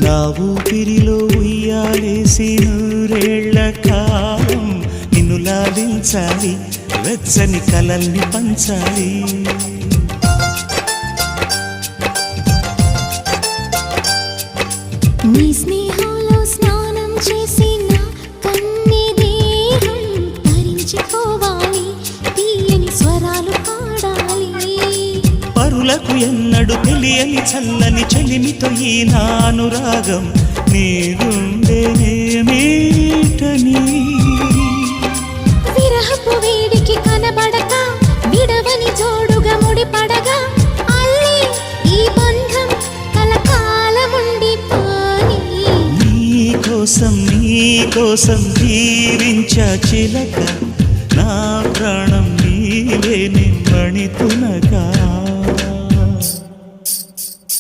నా ఊపిరిలో ఉయ్యాలేసి నూరేళ్ల కాలం నిన్ను లాలించాలి, వెచ్చని కలల్ని పంచాలి. నీ స్నేహంలో స్నానం చేసి నా కన్ని దేహం ధరించిపోవాలి, తీయని స్వరాలు పాడాలి. పరులకు ఎన్నడు తెలియని చల్లని చెలిమితో ఈ నా అనురాగం నీ గుండెనేమీటని. విరహపు వేడికి కనబడక విడవని జోడుగా ముడిపడగా అల్లి ఈ బంధం కలకాలముండిపోని. నీకోసం జీవించా చిలక, నా ప్రాణం నీవే నిమ్మణి తునక.